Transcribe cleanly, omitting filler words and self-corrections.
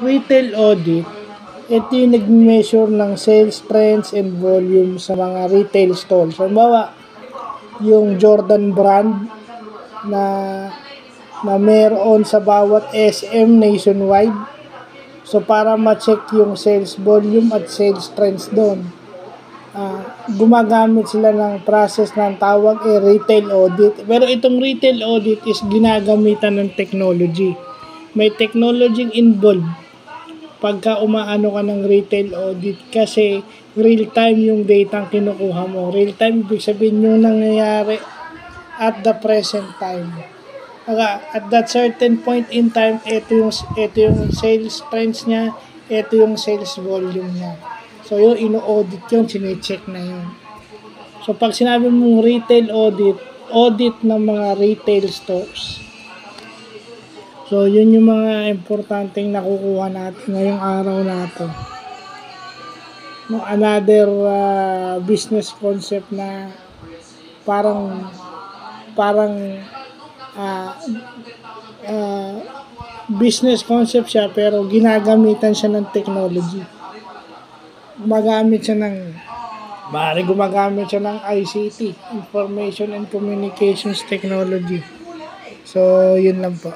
retail audit, ito yung nag-measure ng sales trends and volume sa mga retail stores. Halimbawa, yung Jordan brand na meron sa bawat SM nationwide. So, para ma-check yung sales volume at sales trends doon, gumagamit sila ng process ng tawag retail audit. Pero itong retail audit is ginagamitan ng technology. May technology involved pagka umaano ka ng retail audit kasi real time yung data ang kinukuha mo. Real time, ibig sabihin yung nangyayari at the present time. At that certain point in time, ito yung sales trends niya, ito yung sales volume niya. So, yung ino-audit yun, sine-check na yun. So, pag sinabi mong retail audit, audit ng mga retail stores. So, yun yung mga importanteng nakukuha natin ngayong araw na ito. No, another business concept na parang business concept siya pero ginagamitan siya ng technology. Gumagamit siya ng ICT, Information and Communications Technology. So, yun lang po.